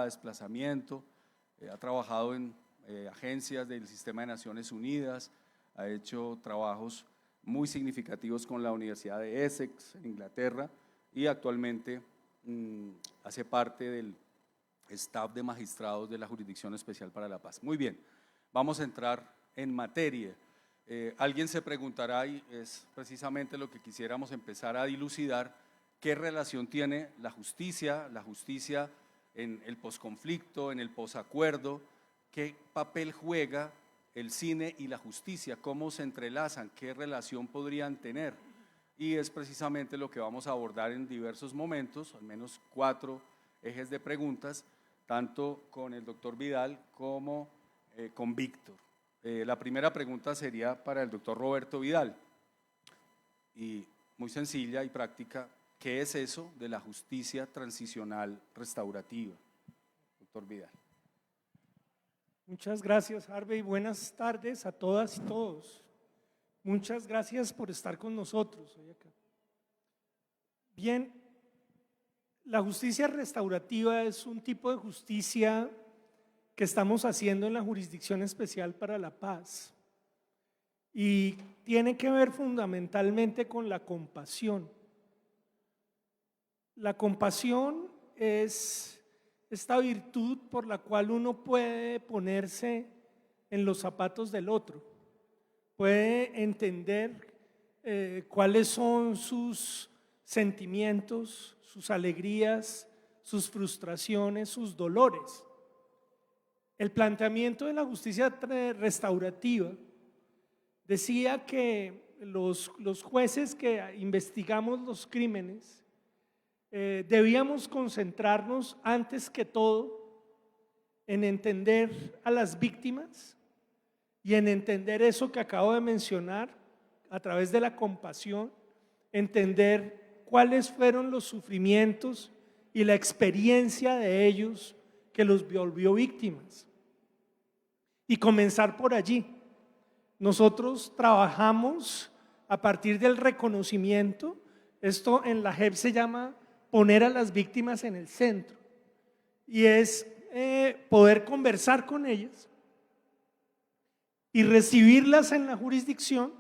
desplazamiento, ha trabajado en agencias del sistema de Naciones Unidas, ha hecho trabajos muy significativos con la Universidad de Essex, en Inglaterra, y actualmente hace parte del staff de magistrados de la Jurisdicción Especial para la Paz. Muy bien, vamos a entrar en materia. Alguien se preguntará, y es precisamente lo que quisiéramos empezar a dilucidar, ¿qué relación tiene la justicia en el posconflicto, en el posacuerdo? ¿Qué papel juega el cine y la justicia? ¿Cómo se entrelazan? ¿Qué relación podrían tener? Y es precisamente lo que vamos a abordar en diversos momentos, al menos 4 ejes de preguntas, tanto con el doctor Vidal como con Víctor. La primera pregunta sería para el doctor Roberto Vidal, y muy sencilla y práctica: ¿qué es eso de la justicia transicional restaurativa? Doctor Vidal. Muchas gracias, Harvey. Buenas tardes a todas y todos. Muchas gracias por estar con nosotros hoy acá. Bien, la justicia restaurativa es un tipo de justicia que estamos haciendo en la Jurisdicción Especial para la Paz y tiene que ver fundamentalmente con la compasión. La compasión es esta virtud por la cual uno puede ponerse en los zapatos del otro, puede entender cuáles son sus sentimientos, sus alegrías, sus frustraciones, sus dolores. El planteamiento de la justicia restaurativa decía que los jueces que investigamos los crímenes debíamos concentrarnos antes que todo en entender a las víctimas y en entender eso que acabo de mencionar a través de la compasión, entender cuáles fueron los sufrimientos y la experiencia de ellos que los volvió víctimas. Y comenzar por allí. Nosotros trabajamos a partir del reconocimiento. Esto en la JEP se llama poner a las víctimas en el centro, y es poder conversar con ellas y recibirlas en la jurisdicción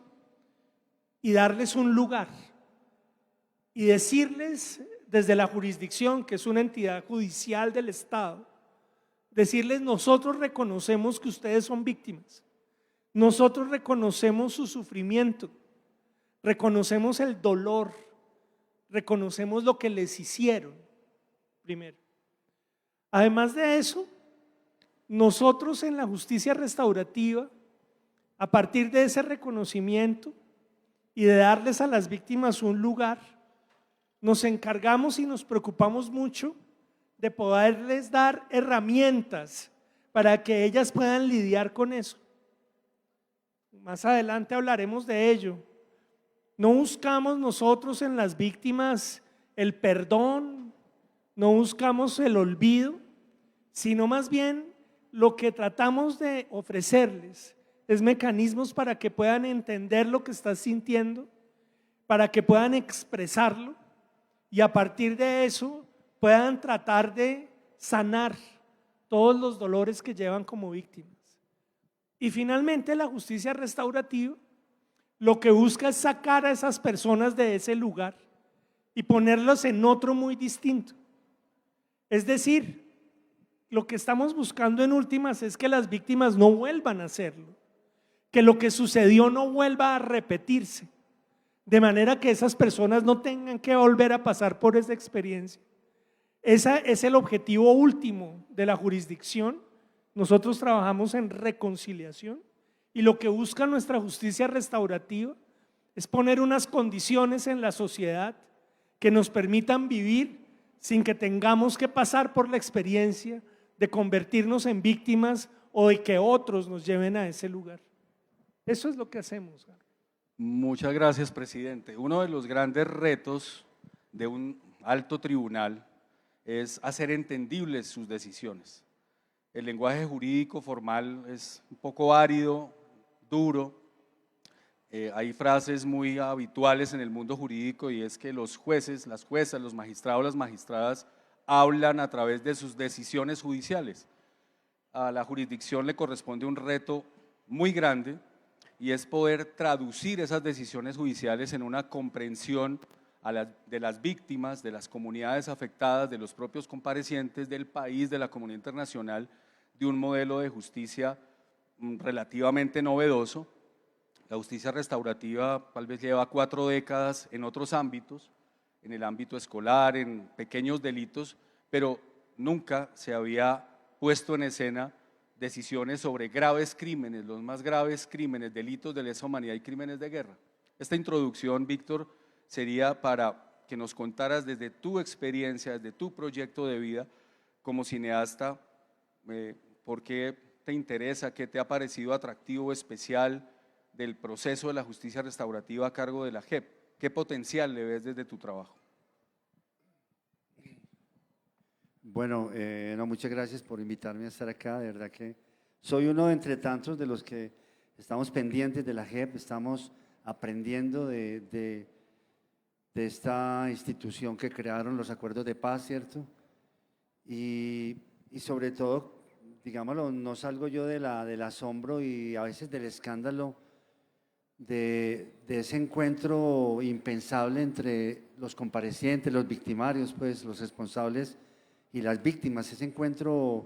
y darles un lugar y decirles desde la jurisdicción, que es una entidad judicial del Estado, decirles: nosotros reconocemos que ustedes son víctimas, nosotros reconocemos su sufrimiento, reconocemos el dolor, reconocemos lo que les hicieron primero. Además de eso, nosotros en la justicia restaurativa, a partir de ese reconocimiento y de darles a las víctimas un lugar, nos encargamos y nos preocupamos mucho de poderles dar herramientas para que ellas puedan lidiar con eso. Más adelante hablaremos de ello. No buscamos nosotros en las víctimas el perdón, no buscamos el olvido, sino más bien lo que tratamos de ofrecerles es mecanismos para que puedan entender lo que estás sintiendo, para que puedan expresarlo y a partir de eso puedan tratar de sanar todos los dolores que llevan como víctimas. Y finalmente la justicia restaurativa lo que busca es sacar a esas personas de ese lugar y ponerlos en otro muy distinto. Es decir, lo que estamos buscando en últimas es que las víctimas no vuelvan a hacerlo, que lo que sucedió no vuelva a repetirse, de manera que esas personas no tengan que volver a pasar por esa experiencia. Ese es el objetivo último de la jurisdicción. Nosotros trabajamos en reconciliación y lo que busca nuestra justicia restaurativa es poner unas condiciones en la sociedad que nos permitan vivir sin que tengamos que pasar por la experiencia de convertirnos en víctimas o de que otros nos lleven a ese lugar. Eso es lo que hacemos. Muchas gracias, presidente. Uno de los grandes retos de un alto tribunal es hacer entendibles sus decisiones. El lenguaje jurídico formal es un poco árido, duro. Hay frases muy habituales en el mundo jurídico y es que los jueces, las juezas, los magistrados, las magistradas hablan a través de sus decisiones judiciales. A la jurisdicción le corresponde un reto muy grande y es poder traducir esas decisiones judiciales en una comprensión de las víctimas, de las comunidades afectadas, de los propios comparecientes, del país, de la comunidad internacional, de un modelo de justicia relativamente novedoso. La justicia restaurativa tal vez lleva 4 décadas en otros ámbitos, en el ámbito escolar, en pequeños delitos, pero nunca se había puesto en escena decisiones sobre graves crímenes, los más graves crímenes, delitos de lesa humanidad y crímenes de guerra. Esta introducción, Víctor, sería para que nos contaras desde tu experiencia, desde tu proyecto de vida como cineasta, por qué te interesa, qué te ha parecido atractivo, especial del proceso de la justicia restaurativa a cargo de la JEP. ¿Qué potencial le ves desde tu trabajo? Bueno, no, muchas gracias por invitarme a estar acá. De verdad que soy uno de entre tantos de los que estamos pendientes de la JEP, estamos aprendiendo de esta institución que crearon los acuerdos de paz, ¿cierto? Y sobre todo, digámoslo, no salgo yo del asombro y a veces del escándalo de ese encuentro impensable entre los comparecientes, los victimarios, pues los responsables y las víctimas, ese encuentro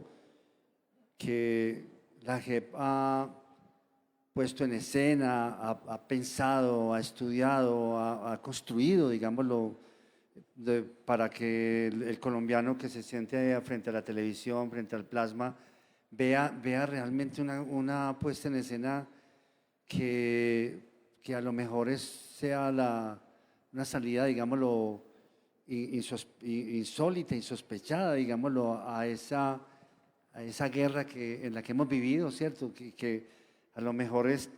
que la JEP ha puesto en escena, ha pensado, ha estudiado, ha construido, digámoslo, para que el colombiano que se siente frente a la televisión, frente al plasma, vea realmente una puesta en escena que a lo mejor sea una salida, digámoslo, insólita, insospechada, digámoslo, a esa guerra en la que hemos vivido, ¿cierto? Que a lo mejor es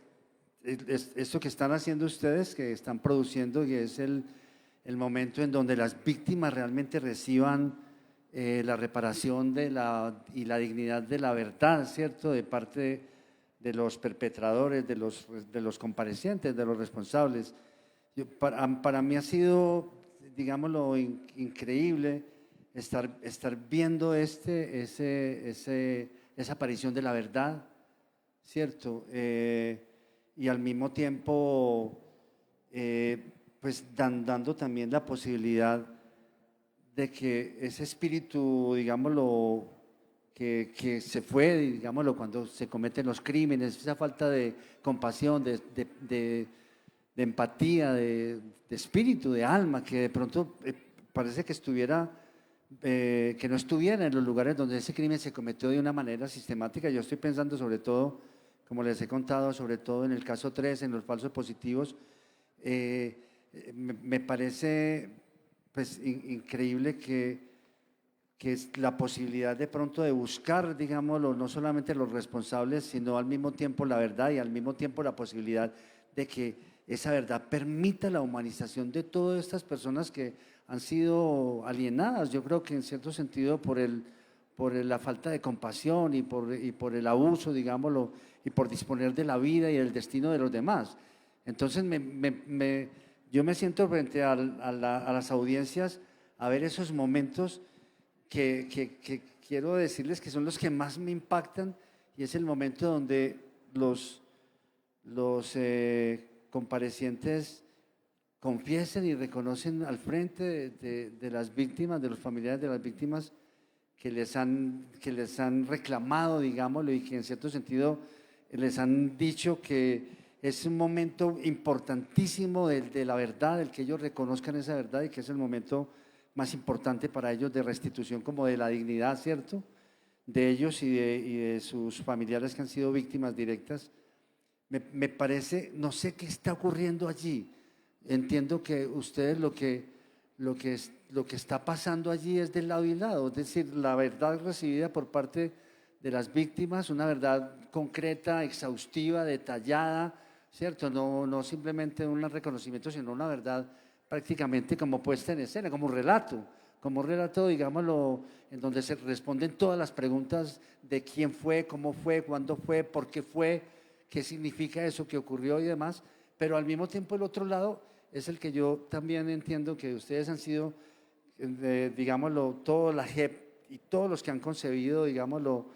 esto que están haciendo ustedes, que están produciendo, y es el momento en donde las víctimas realmente reciban la reparación y la dignidad de la verdad, ¿cierto? De parte de los perpetradores, de los comparecientes, de los responsables. Para mí ha sido, digámoslo, increíble estar viendo esa aparición de la verdad, ¿cierto? Y al mismo tiempo, pues dando también la posibilidad de que ese espíritu, digámoslo, que se fue, digámoslo, cuando se cometen los crímenes, esa falta de compasión, de empatía, de espíritu, de alma, que de pronto parece que que no estuviera en los lugares donde ese crimen se cometió de una manera sistemática. Yo estoy pensando sobre todo, como les he contado, sobre todo en el caso 3, en los falsos positivos. Me parece pues increíble que es la posibilidad de pronto de buscar, digámoslo, no solamente los responsables, sino al mismo tiempo la verdad y al mismo tiempo la posibilidad de que esa verdad permita la humanización de todas estas personas que han sido alienadas, yo creo que en cierto sentido por la falta de compasión y por el abuso, digámoslo, y por disponer de la vida y el destino de los demás. Entonces yo me siento frente a las audiencias a ver esos momentos que quiero decirles que son los que más me impactan, y es el momento donde los comparecientes confiesen y reconocen al frente de las víctimas, de los familiares de las víctimas, que les han reclamado, digámoslo, y que en cierto sentido les han dicho que es un momento importantísimo de la verdad, el que ellos reconozcan esa verdad, y que es el momento más importante para ellos de restitución como de la dignidad, ¿cierto?, de ellos y de sus familiares que han sido víctimas directas. Me parece, no sé qué está ocurriendo allí. Entiendo que ustedes lo que está pasando allí es del lado y lado, es decir, la verdad recibida por parte de las víctimas, una verdad concreta, exhaustiva, detallada, ¿cierto? No simplemente un reconocimiento, sino una verdad prácticamente como puesta en escena, como un relato, digámoslo, en donde se responden todas las preguntas de quién fue, cómo fue, cuándo fue, por qué fue, qué significa eso que ocurrió y demás. Pero al mismo tiempo el otro lado es el que yo también entiendo que ustedes han sido digámoslo, toda la JEP y todos los que han concebido, digámoslo,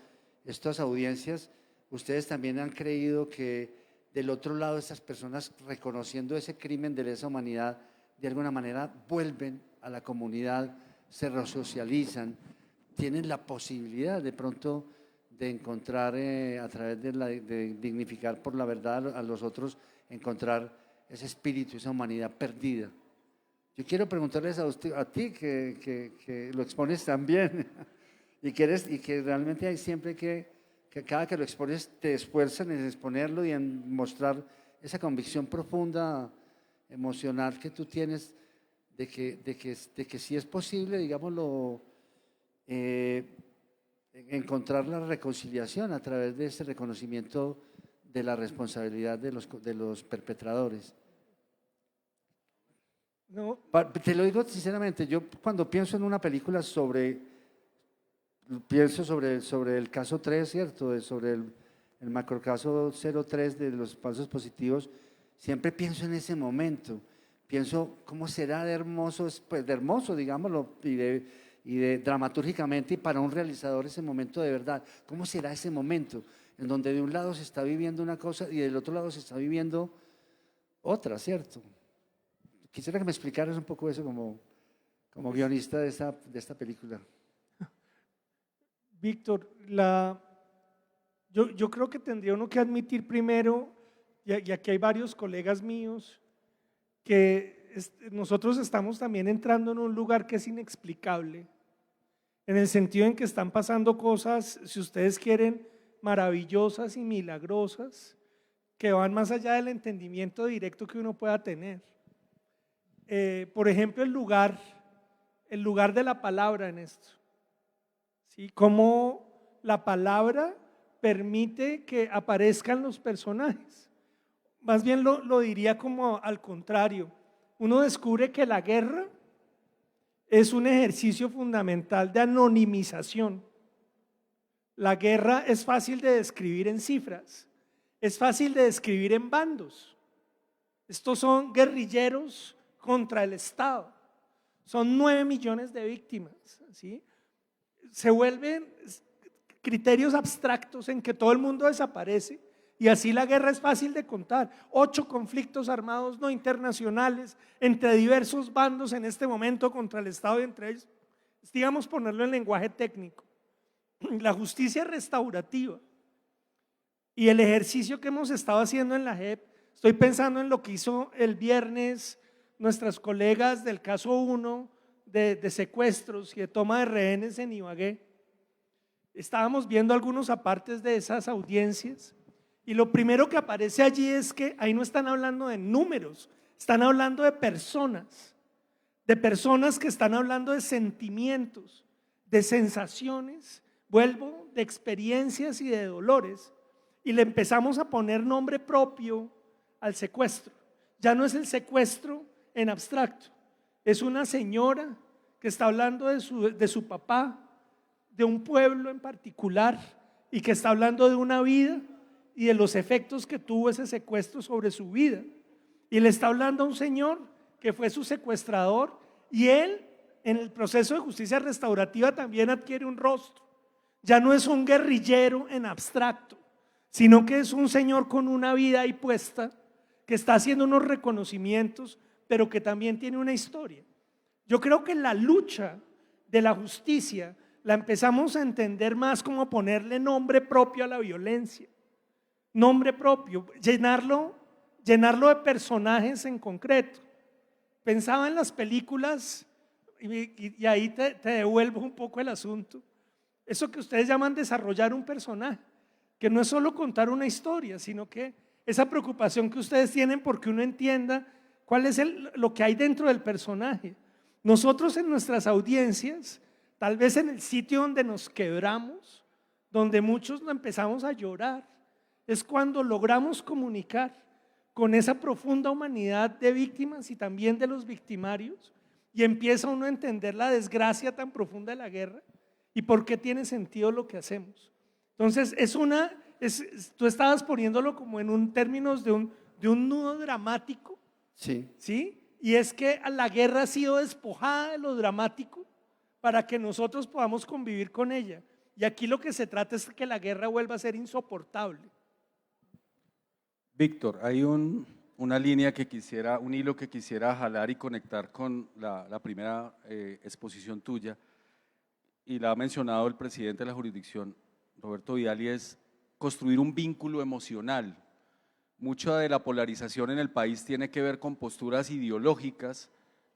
estas audiencias, ustedes también han creído que del otro lado estas personas, reconociendo ese crimen de lesa humanidad, de alguna manera vuelven a la comunidad, se resocializan, tienen la posibilidad de pronto de encontrar a través de dignificar por la verdad a los otros, encontrar ese espíritu, esa humanidad perdida. Yo quiero preguntarles a ti que lo expones también y que realmente hay siempre que cada que lo expones te esfuerzan en exponerlo y en mostrar esa convicción profunda, emocional que tú tienes de que sí es posible, digámoslo, encontrar la reconciliación a través de ese reconocimiento de la responsabilidad de los perpetradores. No, Te lo digo sinceramente, yo cuando pienso en una película pienso sobre el caso 3, ¿cierto? Sobre el macrocaso 03 de los falsos positivos, siempre pienso en ese momento, pienso cómo será de hermoso, pues de hermoso, digámoslo, y de dramatúrgicamente, y para un realizador ese momento de verdad, ¿cómo será ese momento en donde de un lado se está viviendo una cosa y del otro lado se está viviendo otra, ¿cierto? Quisiera que me explicaras un poco eso como guionista de esta película. Víctor, yo creo que tendría uno que admitir primero, y aquí hay varios colegas míos, que nosotros estamos también entrando en un lugar que es inexplicable, en el sentido en que están pasando cosas, si ustedes quieren, maravillosas y milagrosas, que van más allá del entendimiento directo que uno pueda tener. Por ejemplo, el lugar de la palabra en esto. ¿Sí? Cómo la palabra permite que aparezcan los personajes. Más bien lo diría como al contrario. Uno descubre que la guerra es un ejercicio fundamental de anonimización. La guerra es fácil de describir en cifras, es fácil de describir en bandos. Estos son guerrilleros contra el Estado. Son 9 millones de víctimas, ¿sí? Se vuelven criterios abstractos en que todo el mundo desaparece y así la guerra es fácil de contar. 8 conflictos armados no internacionales entre diversos bandos en este momento contra el Estado y entre ellos, digamos ponerlo en lenguaje técnico. La justicia restaurativa y el ejercicio que hemos estado haciendo en la JEP, estoy pensando en lo que hizo el viernes nuestras colegas del caso 1 de secuestros y de toma de rehenes en Ibagué. Estábamos viendo algunos apartes de esas audiencias y lo primero que aparece allí es que ahí no están hablando de números, están hablando de personas que están hablando de sentimientos, de sensaciones, vuelvo, de experiencias y de dolores, y le empezamos a poner nombre propio al secuestro. Ya no es el secuestro en abstracto, es una señora que está hablando de su papá, de un pueblo en particular, y que está hablando de una vida y de los efectos que tuvo ese secuestro sobre su vida. Y le está hablando a un señor que fue su secuestrador, y él en el proceso de justicia restaurativa también adquiere un rostro. Ya no es un guerrillero en abstracto, sino que es un señor con una vida ahí puesta, que está haciendo unos reconocimientos, pero que también tiene una historia. Yo creo que la lucha de la justicia la empezamos a entender más como ponerle nombre propio a la violencia, nombre propio, llenarlo de personajes en concreto. Pensaba en las películas y ahí te devuelvo un poco el asunto. Eso que ustedes llaman desarrollar un personaje, que no es solo contar una historia, sino que esa preocupación que ustedes tienen porque uno entienda cuál es lo que hay dentro del personaje. Nosotros en nuestras audiencias, tal vez en el sitio donde nos quebramos, donde muchos empezamos a llorar, es cuando logramos comunicar con esa profunda humanidad de víctimas y también de los victimarios, y empieza uno a entender la desgracia tan profunda de la guerra y por qué tiene sentido lo que hacemos. Entonces tú estabas poniéndolo como en términos de un nudo dramático, Sí. ¿sí? y es que la guerra ha sido despojada de lo dramático para que nosotros podamos convivir con ella. Y aquí lo que se trata es que la guerra vuelva a ser insoportable. Víctor, hay una línea que quisiera, un hilo que quisiera jalar y conectar con la primera exposición tuya, y la ha mencionado el presidente de la jurisdicción, Roberto Vidal, y es construir un vínculo emocional. Mucha de la polarización en el país tiene que ver con posturas ideológicas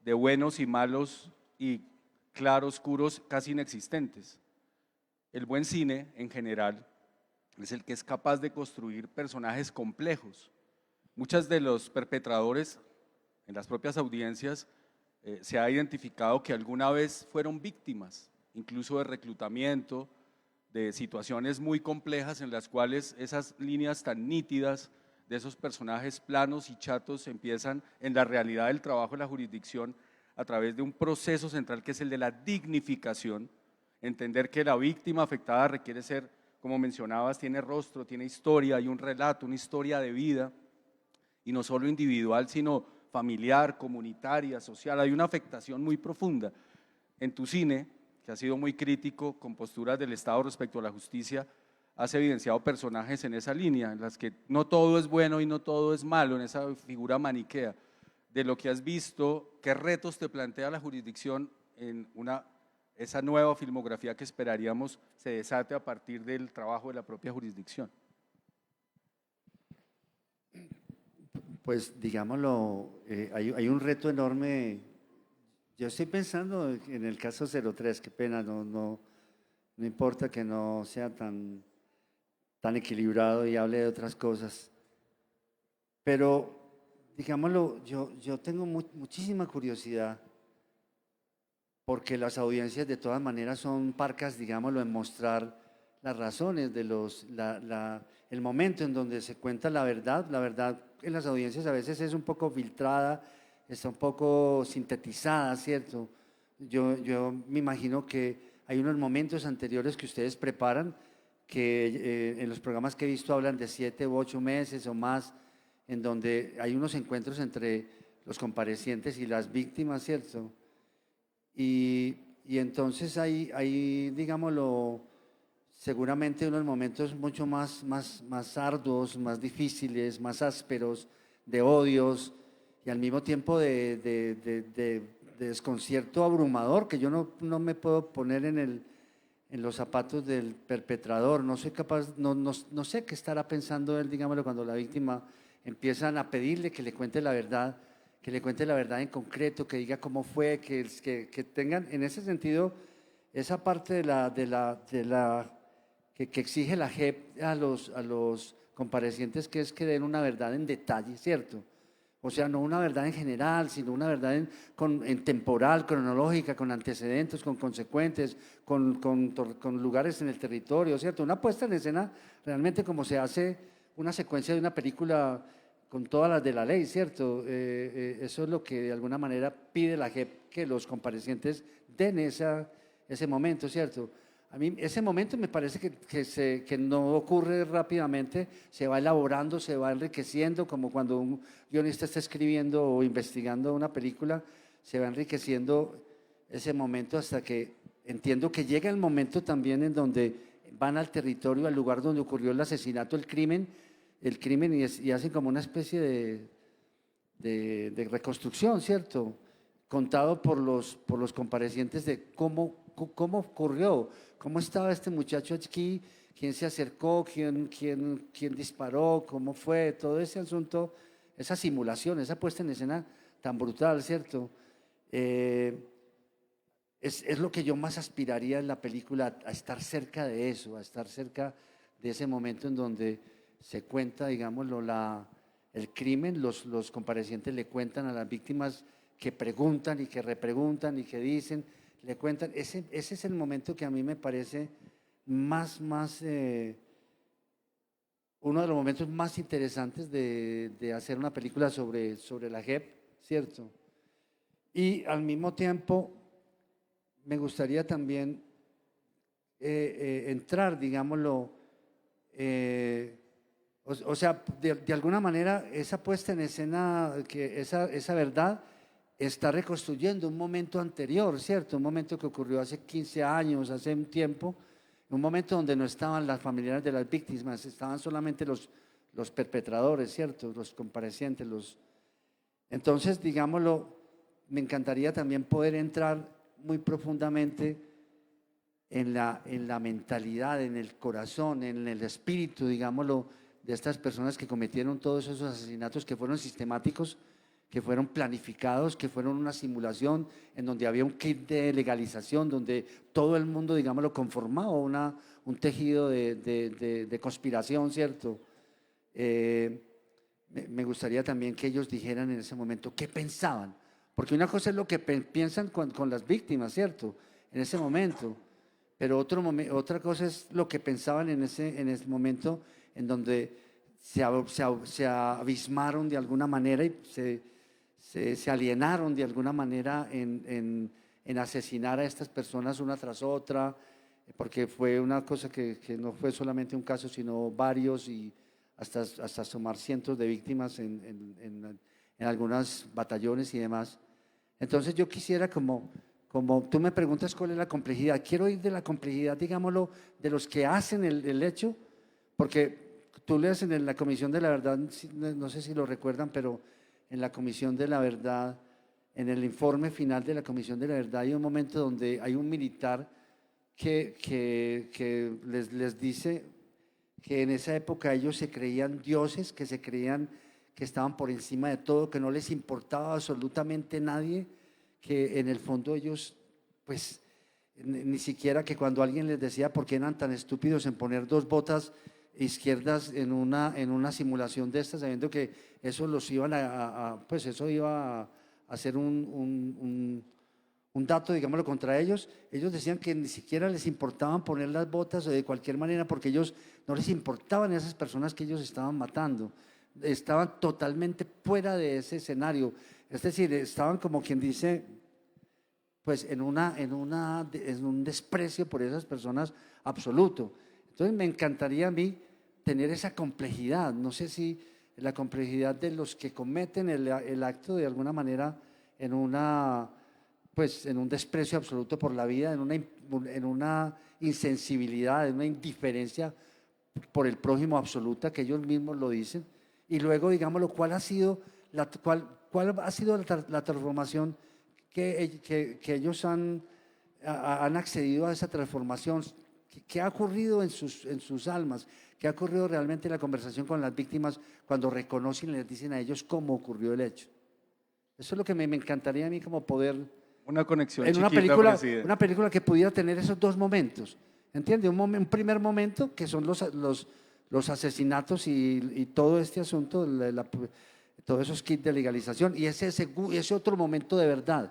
de buenos y malos y claroscuros casi inexistentes. El buen cine, en general, es el que es capaz de construir personajes complejos. Muchos de los perpetradores en las propias audiencias se ha identificado que alguna vez fueron víctimas, incluso de reclutamiento, de situaciones muy complejas en las cuales esas líneas tan nítidas de esos personajes planos y chatos empiezan en la realidad del trabajo de la jurisdicción a través de un proceso central que es el de la dignificación, entender que la víctima afectada requiere ser, como mencionabas, tiene rostro, tiene historia, hay un relato, una historia de vida, y no solo individual, sino familiar, comunitaria, social. Hay una afectación muy profunda. En tu cine, que ha sido muy crítico con posturas del Estado respecto a la justicia, has evidenciado personajes en esa línea, en las que no todo es bueno y no todo es malo, en esa figura maniquea. De lo que has visto, ¿qué retos te plantea la jurisdicción en esa nueva filmografía que esperaríamos se desate a partir del trabajo de la propia jurisdicción? Pues digámoslo, hay un reto enorme. Yo estoy pensando en el caso 03, qué pena, no importa que no sea tan equilibrado y hable de otras cosas, pero digámoslo, yo tengo muchísima curiosidad, porque las audiencias de todas maneras son parcas, digámoslo, en mostrar las razones de el momento en donde se cuenta la verdad. La verdad en las audiencias a veces es un poco filtrada, está un poco sintetizada, ¿cierto? Yo me imagino que hay unos momentos anteriores que ustedes preparan, que en los programas que he visto hablan de 7 u 8 meses o más, en donde hay unos encuentros entre los comparecientes y las víctimas, ¿cierto? Y entonces hay, digámoslo, seguramente unos momentos mucho más arduos, más difíciles, más ásperos, de odios y al mismo tiempo de desconcierto abrumador, que yo no me puedo poner en los zapatos del perpetrador. No soy capaz, no sé qué estará pensando él, digámoslo, cuando la víctima empiezan a pedirle que le cuente la verdad, que le cuente la verdad en concreto, que diga cómo fue, que tengan en ese sentido esa parte que exige la JEP a los comparecientes, que es que den una verdad en detalle, ¿cierto? O sea, no una verdad en general, sino una verdad en temporal, cronológica, con antecedentes, con consecuentes, con lugares en el territorio, ¿cierto? Una puesta en escena realmente como se hace una secuencia de una película con todas las de la ley, ¿cierto? Eso es lo que de alguna manera pide la JEP, que los comparecientes den ese momento, ¿cierto? A mí ese momento me parece que no ocurre rápidamente, se va elaborando, se va enriqueciendo, como cuando un guionista está escribiendo o investigando una película, se va enriqueciendo ese momento hasta que entiendo que llega el momento también en donde van al territorio, al lugar donde ocurrió el asesinato, el crimen y hacen como una especie de reconstrucción, ¿cierto? Contado por los comparecientes de cómo ocurrió, cómo estaba este muchacho aquí, quién se acercó, quién disparó, cómo fue, todo ese asunto, esa simulación, esa puesta en escena tan brutal, ¿cierto? Es lo que yo más aspiraría en la película, a estar cerca de eso, a estar cerca de ese momento en donde se cuenta, digámoslo, el crimen, los comparecientes le cuentan a las víctimas, que preguntan y que repreguntan y que dicen, le cuentan. Ese es el momento que a mí me parece uno de los momentos más interesantes de hacer una película sobre la JEP, ¿cierto? Y al mismo tiempo me gustaría también entrar, digámoslo, o sea, de alguna manera esa puesta en escena, esa verdad está reconstruyendo un momento anterior, ¿cierto? Un momento que ocurrió hace 15 años, hace un tiempo, un momento donde no estaban las familiares de las víctimas, estaban solamente los perpetradores, ¿cierto? Los comparecientes, Entonces, digámoslo, me encantaría también poder entrar muy profundamente en la mentalidad, en el corazón, en el espíritu, digámoslo, de estas personas que cometieron todos esos asesinatos que fueron sistemáticos, que fueron planificados, que fueron una simulación en donde había un kit de legalización, donde todo el mundo, digámoslo, conformaba un tejido de conspiración, ¿cierto? Me gustaría también que ellos dijeran en ese momento qué pensaban, porque una cosa es lo que piensan con las víctimas, ¿cierto? En ese momento, pero otra cosa es lo que pensaban en ese momento en donde se abismaron de alguna manera y se alienaron de alguna manera en asesinar a estas personas una tras otra, porque fue una cosa que no fue solamente un caso, sino varios y hasta sumar cientos de víctimas en algunos batallones y demás. Entonces yo quisiera, como tú me preguntas cuál es la complejidad, quiero ir de la complejidad, digámoslo, de los que hacen el hecho, porque tú lees en la Comisión de la Verdad, no sé si lo recuerdan, pero en la Comisión de la Verdad, en el informe final de la Comisión de la Verdad, hay un momento donde hay un militar que les dice que en esa época ellos se creían dioses, que se creían que estaban por encima de todo, que no les importaba absolutamente nadie, que en el fondo ellos, pues, ni siquiera que cuando alguien les decía por qué eran tan estúpidos en poner dos botas izquierdas en una simulación de estas, sabiendo que eso los iban pues eso iba a ser un dato, digámoslo, contra ellos. Ellos decían que ni siquiera les importaban poner las botas o de cualquier manera, porque ellos no les importaban esas personas que ellos estaban matando, estaban totalmente fuera de ese escenario, es decir, estaban como quien dice, pues en un desprecio por esas personas absoluto. Entonces me encantaría a mí tener esa complejidad, no sé si la complejidad de los que cometen el acto de alguna manera pues en un desprecio absoluto por la vida, en una insensibilidad, en una indiferencia por el prójimo absoluta, que ellos mismos lo dicen, y luego, digámoslo, cuál ha sido la transformación que ellos han accedido a esa transformación. ¿Qué ha ocurrido en sus almas? ¿Qué ha ocurrido realmente en la conversación con las víctimas cuando reconocen y les dicen a ellos cómo ocurrió el hecho? Eso es lo que me encantaría a mí, como poder… Una conexión en chiquita, presidente. una película que pudiera tener esos dos momentos, ¿entiende? Un primer momento que son los asesinatos y todo este asunto, todos esos kits de legalización, y ese otro momento de verdad.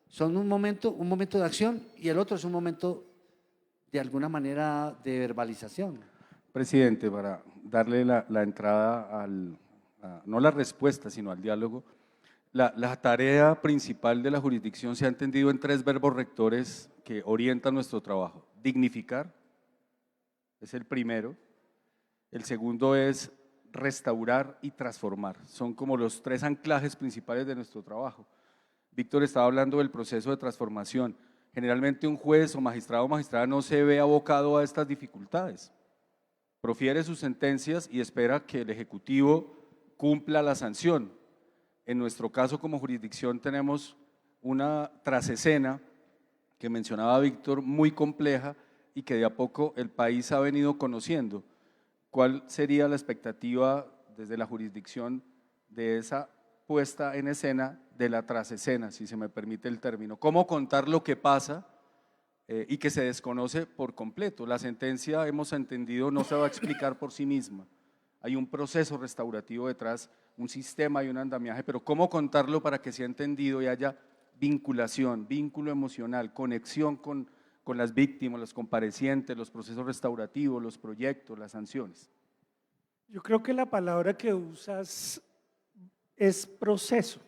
Son un momento de acción, y el otro es un momento de alguna manera de verbalización. Presidente, para darle la entrada no la respuesta, sino al diálogo, la tarea principal de la jurisdicción se ha entendido en 3 verbos rectores que orientan nuestro trabajo. Dignificar, es el primero. El segundo es restaurar y transformar. Son como los 3 anclajes principales de nuestro trabajo. Víctor estaba hablando del proceso de transformación. Generalmente un juez o magistrado o magistrada no se ve abocado a estas dificultades. Profiere sus sentencias y espera que el Ejecutivo cumpla la sanción. En nuestro caso, como jurisdicción, tenemos una trasescena que mencionaba Víctor, muy compleja y que de a poco el país ha venido conociendo. ¿Cuál sería la expectativa desde la jurisdicción de esa puesta en escena de la trasescena, si se me permite el término? ¿Cómo contar lo que pasa y que se desconoce por completo? La sentencia, hemos entendido, no se va a explicar por sí misma. Hay un proceso restaurativo detrás, un sistema y un andamiaje, pero ¿cómo contarlo para que sea entendido y haya vinculación, vínculo emocional, conexión con las víctimas, los comparecientes, los procesos restaurativos, los proyectos, las sanciones? Yo creo que la palabra que usas es proceso.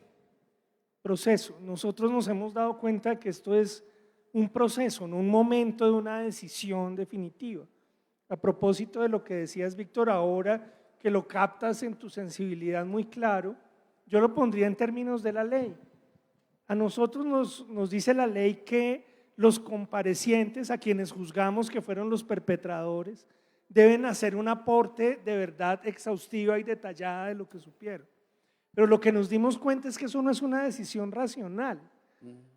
Proceso. Nosotros nos hemos dado cuenta que esto es un proceso, no un momento de una decisión definitiva. A propósito de lo que decías, Víctor, ahora que lo captas en tu sensibilidad muy claro, yo lo pondría en términos de la ley. a nosotros nos dice la ley que los comparecientes, a quienes juzgamos que fueron los perpetradores, deben hacer un aporte de verdad exhaustiva y detallada de lo que supieron. Pero lo que nos dimos cuenta es que eso no es una decisión racional.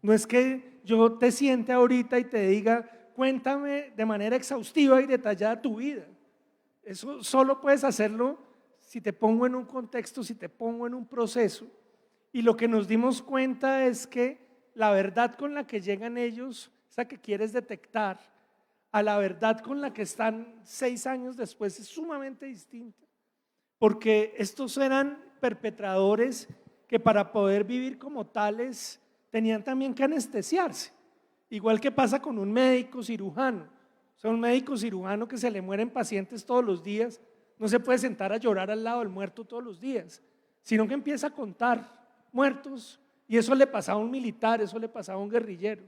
No es que yo te siente ahorita y te diga, cuéntame de manera exhaustiva y detallada tu vida. Eso solo puedes hacerlo si te pongo en un contexto, si te pongo en un proceso. Y lo que nos dimos cuenta es que la verdad con la que llegan ellos, esa que quieres detectar, a la verdad con la que están 6 años después es sumamente distinta. Porque estos eran perpetradores que para poder vivir como tales tenían también que anestesiarse. Igual que pasa con un médico cirujano. O sea, un médico cirujano que se le mueren pacientes todos los días, no se puede sentar a llorar al lado del muerto todos los días, sino que empieza a contar muertos, y eso le pasaba a un militar, eso le pasaba a un guerrillero.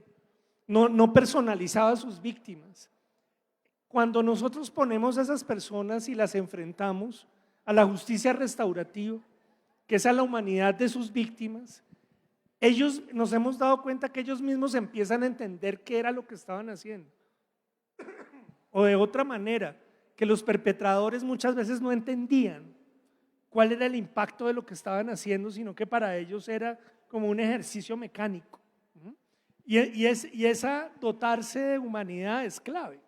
No personalizaba a sus víctimas. Cuando nosotros ponemos a esas personas y las enfrentamos a la justicia restaurativa, que es a la humanidad de sus víctimas, ellos nos hemos dado cuenta que ellos mismos empiezan a entender qué era lo que estaban haciendo. O de otra manera, que los perpetradores muchas veces no entendían cuál era el impacto de lo que estaban haciendo, sino que para ellos era como un ejercicio mecánico. Y esa dotarse de humanidad es clave.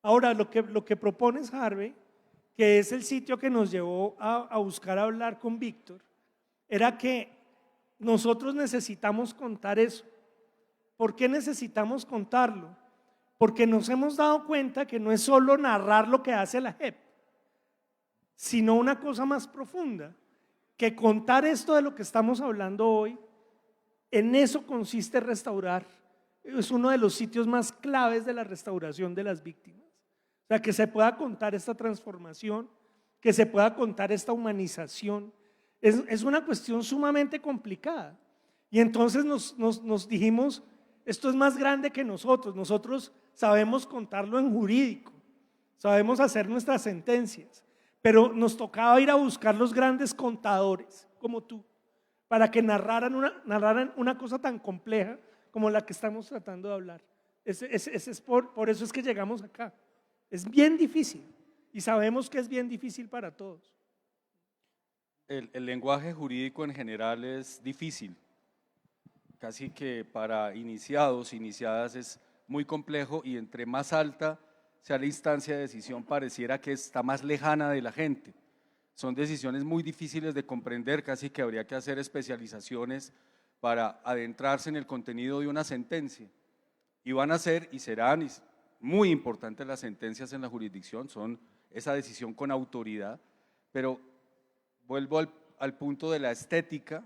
Ahora, lo que propones, Harvey, que es el sitio que nos llevó a buscar hablar con Víctor, era que nosotros necesitamos contar eso. ¿Por qué necesitamos contarlo? Porque nos hemos dado cuenta que no es solo narrar lo que hace la JEP, sino una cosa más profunda, que contar esto de lo que estamos hablando hoy, en eso consiste restaurar. Es uno de los sitios más claves de la restauración de las víctimas. O sea, que se pueda contar esta transformación, que se pueda contar esta humanización, es una cuestión sumamente complicada. Y entonces nos dijimos, esto es más grande que nosotros sabemos contarlo en jurídico, sabemos hacer nuestras sentencias, pero nos tocaba ir a buscar los grandes contadores como tú, para que narraran una cosa tan compleja como la que estamos tratando de hablar. Por eso es que llegamos acá. Es bien difícil y sabemos que es bien difícil para todos. El lenguaje jurídico en general es difícil, casi que para iniciados, iniciadas es muy complejo, y entre más alta sea la instancia de decisión pareciera que está más lejana de la gente. Son decisiones muy difíciles de comprender, casi que habría que hacer especializaciones para adentrarse en el contenido de una sentencia. Y van a ser y serán muy importantes las sentencias en la jurisdicción, son esa decisión con autoridad, pero vuelvo al punto de la estética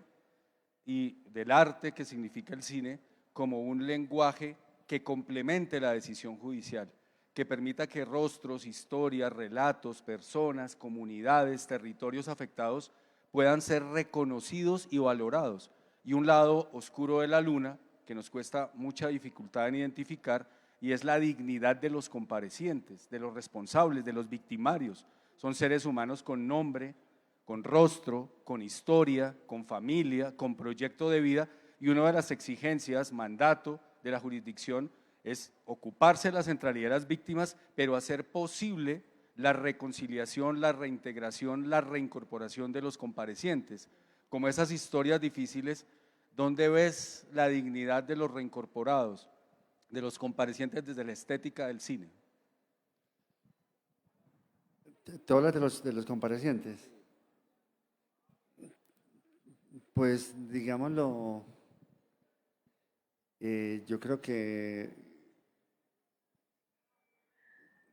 y del arte que significa el cine como un lenguaje que complemente la decisión judicial, que permita que rostros, historias, relatos, personas, comunidades, territorios afectados puedan ser reconocidos y valorados. Y un lado oscuro de la luna que nos cuesta mucha dificultad en identificar, y es la dignidad de los comparecientes, de los responsables, de los victimarios. Son seres humanos con nombre, con rostro, con historia, con familia, con proyecto de vida, y una de las exigencias, mandato de la jurisdicción es ocuparse de la centralidad de las víctimas, pero hacer posible la reconciliación, la reintegración, la reincorporación de los comparecientes. Como esas historias difíciles, ¿dónde ves la dignidad de los reincorporados, de los comparecientes desde la estética del cine? ¿Te hablas de los comparecientes? Pues digámoslo, yo creo que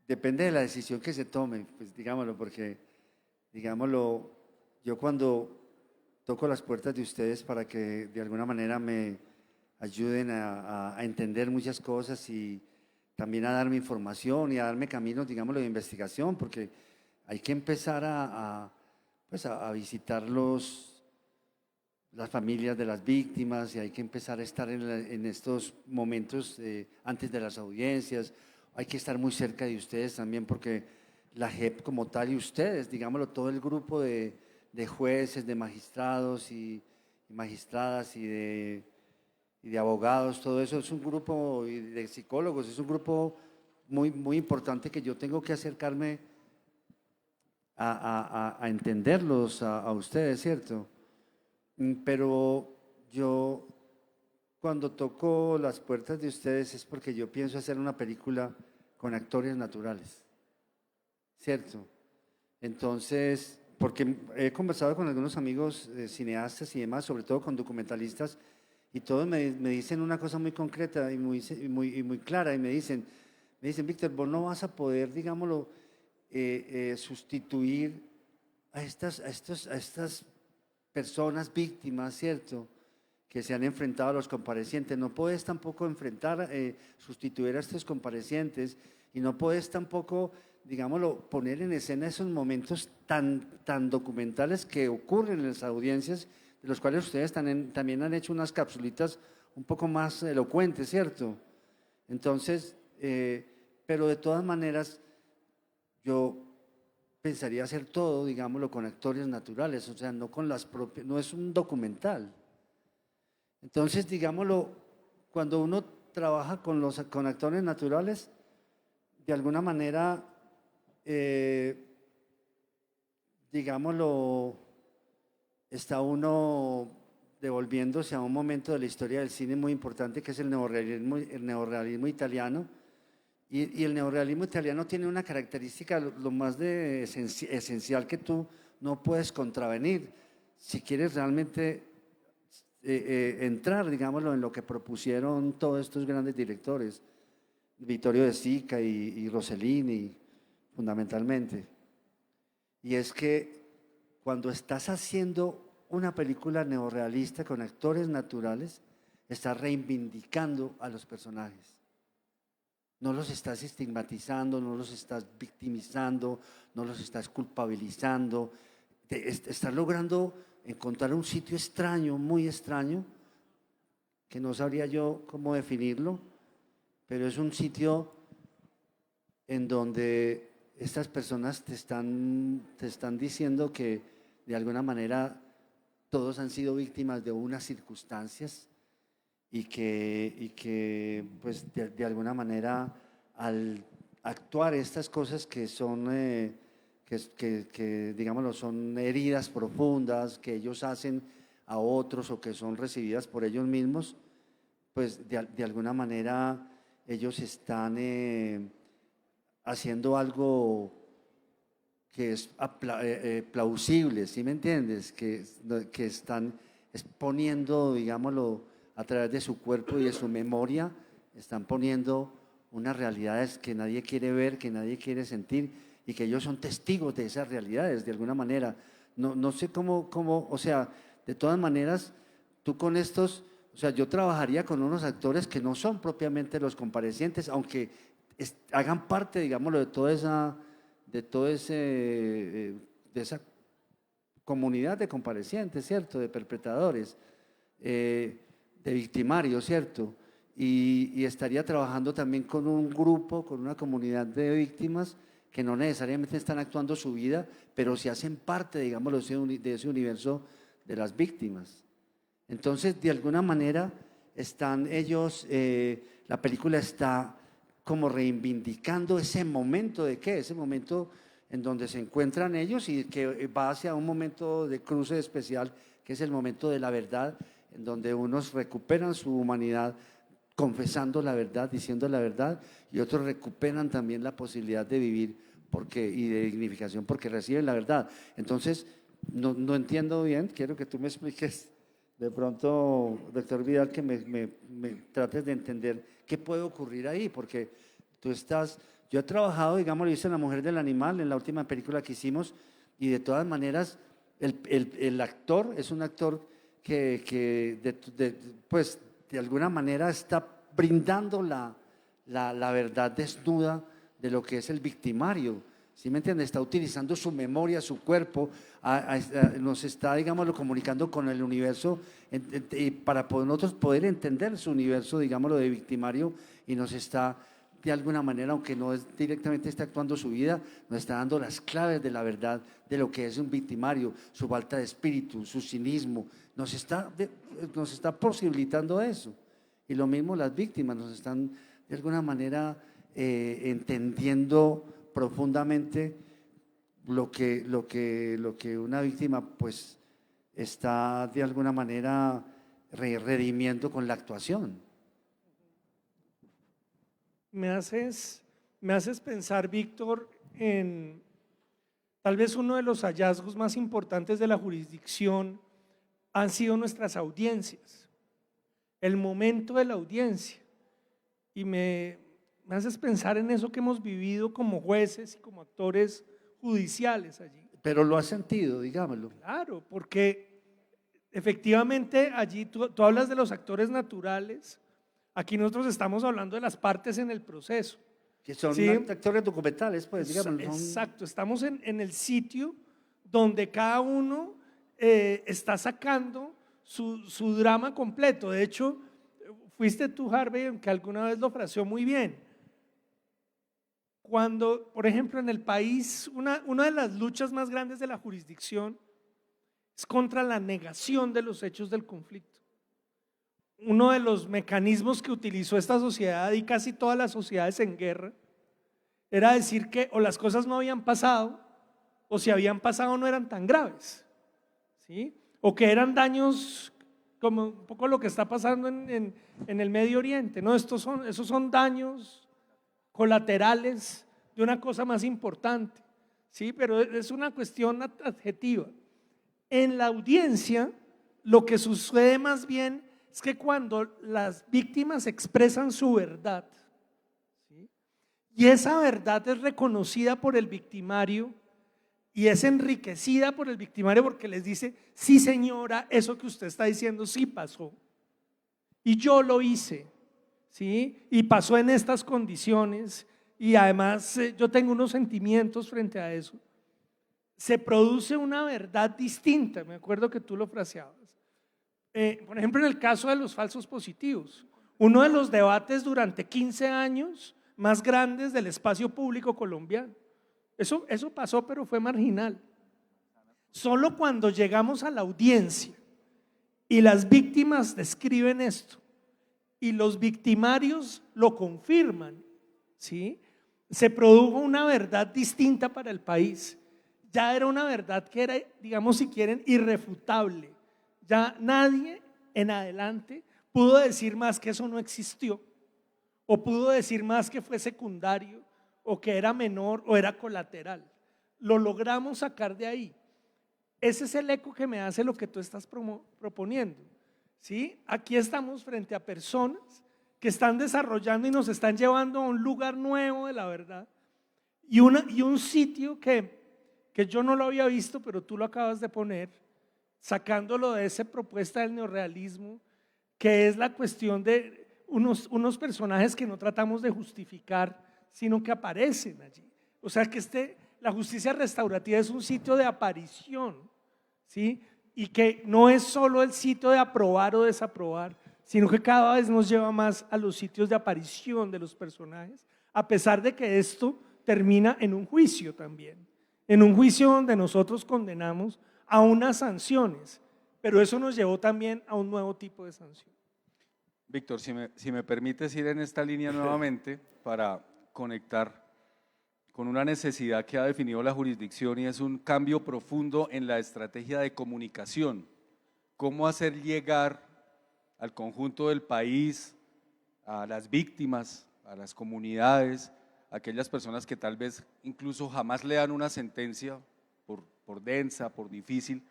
depende de la decisión que se tome, pues digámoslo, porque digámoslo, yo cuando toco las puertas de ustedes para que de alguna manera me ayuden a entender muchas cosas y también a darme información y a darme caminos, digámoslo, de investigación, porque hay que empezar pues a visitar las familias de las víctimas, y hay que empezar a estar en estos momentos antes de las audiencias. Hay que estar muy cerca de ustedes también, porque la JEP como tal y ustedes, digámoslo, todo el grupo de jueces, de magistrados y magistradas y de y de abogados, todo eso es un grupo, y de psicólogos, es un grupo muy, muy importante que yo tengo que acercarme a entenderlos a ustedes, ¿cierto? Pero yo cuando toco las puertas de ustedes es porque yo pienso hacer una película con actores naturales, ¿cierto? Entonces, porque he conversado con algunos amigos cineastas y demás, sobre todo con documentalistas, y todos me dicen una cosa muy concreta y muy clara, y me dicen, Víctor, vos no vas a poder, digámoslo, sustituir a estas personas víctimas, ¿cierto?, que se han enfrentado a los comparecientes. No puedes tampoco sustituir a estos comparecientes, y no puedes tampoco, digámoslo, poner en escena esos momentos tan documentales que ocurren en las audiencias, de los cuales ustedes también han hecho unas capsulitas un poco más elocuentes, ¿cierto? Entonces, pero de todas maneras, yo pensaría hacer todo, digámoslo, con actores naturales, o sea, no con las propias, no es un documental. Entonces, digámoslo, cuando uno trabaja con actores naturales, de alguna manera, digámoslo, está uno devolviéndose a un momento de la historia del cine muy importante, que es el neorrealismo italiano. Y el neorrealismo italiano tiene una característica lo más esencial, que tú no puedes contravenir si quieres realmente entrar, digámoslo, en lo que propusieron todos estos grandes directores, Vittorio De Sica y Rossellini, fundamentalmente. Y es que cuando estás haciendo una película neorrealista con actores naturales, estás reivindicando a los personajes. No los estás estigmatizando, no los estás victimizando, no los estás culpabilizando. Estás logrando encontrar un sitio extraño, muy extraño, que no sabría yo cómo definirlo, pero es un sitio en donde estas personas te están diciendo que de alguna manera todos han sido víctimas de unas circunstancias, y que pues de alguna manera, al actuar estas cosas que son, digámoslo, son heridas profundas que ellos hacen a otros o que son recibidas por ellos mismos, pues de alguna manera ellos están haciendo algo que es plausible, ¿sí me entiendes? Que están exponiendo, digámoslo, a través de su cuerpo y de su memoria, están poniendo unas realidades que nadie quiere ver, que nadie quiere sentir, y que ellos son testigos de esas realidades de alguna manera. No sé cómo, o sea, de todas maneras, tú con estos, o sea, yo trabajaría con unos actores que no son propiamente los comparecientes, aunque hagan parte, digámoslo, de esa comunidad de comparecientes, ¿cierto?, de perpetradores, de victimarios, ¿cierto? Y estaría trabajando también con un grupo, con una comunidad de víctimas que no necesariamente están actuando su vida, pero sí hacen parte, digámoslo, de ese universo de las víctimas. Entonces, de alguna manera, están ellos, la película está como reivindicando ese momento de qué, ese momento en donde se encuentran ellos, y que va hacia un momento de cruce especial, que es el momento de la verdad, en donde unos recuperan su humanidad confesando la verdad, diciendo la verdad, y otros recuperan también la posibilidad de vivir y de dignificación porque reciben la verdad. Entonces, no entiendo bien, quiero que tú me expliques de pronto, doctor Vidal, que me trates de entender qué puede ocurrir ahí, porque yo he trabajado, digamos, lo hice en La Mujer del Animal, en la última película que hicimos, y de todas maneras, el actor es un actor pues de alguna manera está brindando la verdad desnuda de lo que es el victimario, ¿sí me entiende? Está utilizando su memoria, su cuerpo, nos está, digámoslo, comunicando con el universo, para nosotros poder entender su universo, digámoslo, de victimario, y nos está, de alguna manera, aunque no directamente está actuando su vida, nos está dando las claves de la verdad de lo que es un victimario, su falta de espíritu, su cinismo, nos está posibilitando eso. Y lo mismo las víctimas nos están de alguna manera entendiendo profundamente lo que una víctima pues está de alguna manera redimiendo con la actuación. Me haces pensar, Víctor, en tal vez uno de los hallazgos más importantes de la jurisdicción han sido nuestras audiencias, el momento de la audiencia. Y me haces pensar en eso que hemos vivido como jueces y como actores judiciales allí. Pero lo has sentido, digámoslo. Claro, porque efectivamente allí tú hablas de los actores naturales, aquí nosotros estamos hablando de las partes en el proceso. Que son Sí. actores documentales, pues, digámoslo. Exacto, estamos en el sitio donde cada uno está sacando su drama completo. De hecho, fuiste tú, Harvey, que alguna vez lo fraseó muy bien. Cuando, por ejemplo, en el país, una de las luchas más grandes de la jurisdicción es contra la negación de los hechos del conflicto. Uno de los mecanismos que utilizó esta sociedad y casi todas las sociedades en guerra era decir que o las cosas no habían pasado, o si habían pasado no eran tan graves, ¿sí? O que eran daños como un poco lo que está pasando en el Medio Oriente, ¿no? Esos son daños colaterales de una cosa más importante, ¿sí? Pero es una cuestión adjetiva. En la audiencia, lo que sucede más bien es que cuando las víctimas expresan su verdad, ¿sí? Y esa verdad es reconocida por el victimario y es enriquecida por el victimario porque les dice, sí señora, eso que usted está diciendo sí pasó y yo lo hice, ¿sí? Y pasó en estas condiciones y además yo tengo unos sentimientos frente a eso. Se produce una verdad distinta, me acuerdo que tú lo fraseabas. Por ejemplo, en el caso de los falsos positivos, uno de los debates durante 15 años más grandes del espacio público colombiano. Eso pasó, pero fue marginal. Solo cuando llegamos a la audiencia y las víctimas describen esto y los victimarios lo confirman, ¿sí? Se produjo una verdad distinta para el país. Ya era una verdad que era, digamos, si quieren, irrefutable. Ya nadie en adelante pudo decir más que eso no existió, o pudo decir más que fue secundario, o que era menor, o era colateral. Lo logramos sacar de ahí. Ese es el eco que me hace lo que tú estás proponiendo, ¿sí? Aquí estamos frente a personas que están desarrollando y nos están llevando a un lugar nuevo de la verdad y un sitio que yo no lo había visto, pero tú lo acabas de poner, sacándolo de esa propuesta del neorrealismo, que es la cuestión de unos personajes que no tratamos de justificar, sino que aparecen allí. O sea que la justicia restaurativa es un sitio de aparición, ¿sí? Y que no es solo el sitio de aprobar o desaprobar, sino que cada vez nos lleva más a los sitios de aparición de los personajes, a pesar de que esto termina en un juicio también, en un juicio donde nosotros condenamos a unas sanciones, pero eso nos llevó también a un nuevo tipo de sanción. Víctor, si me permites ir en esta línea nuevamente para conectar con una necesidad que ha definido la jurisdicción y es un cambio profundo en la estrategia de comunicación. Cómo hacer llegar al conjunto del país, a las víctimas, a las comunidades, a aquellas personas que tal vez incluso jamás lean una sentencia por densa, por difícil,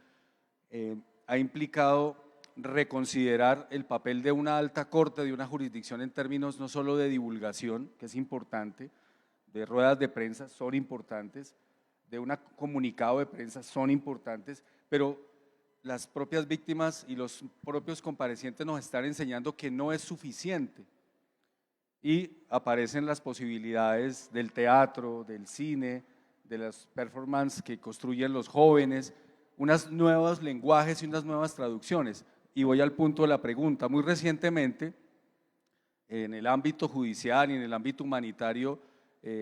ha implicado reconsiderar el papel de una alta corte, de una jurisdicción en términos no solo de divulgación, que es importante, de ruedas de prensa son importantes, de un comunicado de prensa son importantes, pero las propias víctimas y los propios comparecientes nos están enseñando que no es suficiente y aparecen las posibilidades del teatro, del cine, de las performances que construyen los jóvenes, unos nuevos lenguajes y unas nuevas traducciones. Y voy al punto de la pregunta. Muy recientemente, en el ámbito judicial y en el ámbito humanitario,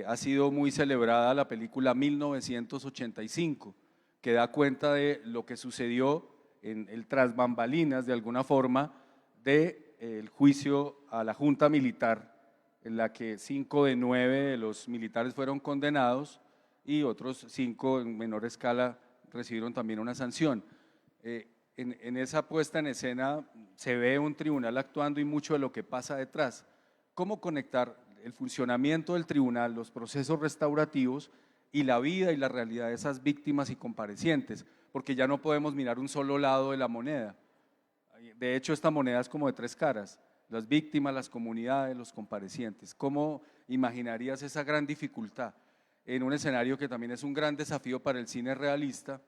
ha sido muy celebrada la película 1985, que da cuenta de lo que sucedió en el tras bambalinas, de alguna forma, de el juicio a la junta militar, en la que 5 de 9 de los militares fueron condenados y otros 5 en menor escala recibieron también una sanción. En esa puesta en escena se ve un tribunal actuando y mucho de lo que pasa detrás. ¿Cómo conectar el funcionamiento del tribunal, los procesos restaurativos y la vida y la realidad de esas víctimas y comparecientes? Porque ya no podemos mirar un solo lado de la moneda. De hecho, esta moneda es como de 3 caras: las víctimas, las comunidades, los comparecientes. ¿Cómo imaginarías esa gran dificultad en un escenario que también es un gran desafío para el cine realista,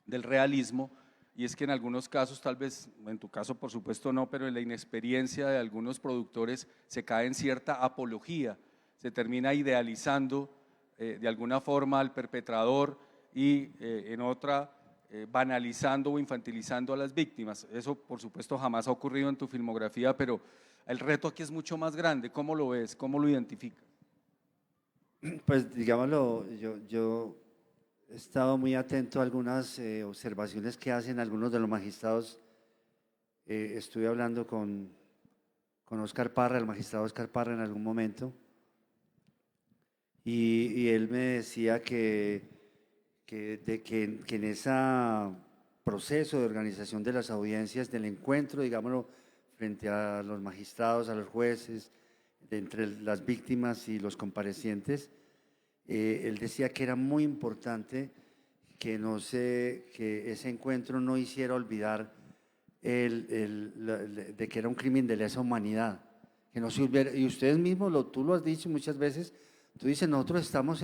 del realismo? Y es que en algunos casos, tal vez, en tu caso por supuesto no, pero en la inexperiencia de algunos productores se cae en cierta apología, se termina idealizando de alguna forma al perpetrador y en otra banalizando o infantilizando a las víctimas. Eso por supuesto jamás ha ocurrido en tu filmografía, pero el reto aquí es mucho más grande. ¿Cómo lo ves? ¿Cómo lo identificas? Pues digámoslo, yo he estado muy atento a algunas observaciones que hacen algunos de los magistrados. Estuve hablando con Oscar Parra, el magistrado Oscar Parra, en algún momento, y él me decía que en ese proceso de organización de las audiencias, del encuentro, digámoslo, frente a los magistrados, a los jueces, entre las víctimas y los comparecientes, él decía que era muy importante que ese encuentro no hiciera olvidar de que era un crimen de lesa humanidad, que no se olvidara. Y ustedes mismos, tú lo has dicho muchas veces, tú dices, nosotros estamos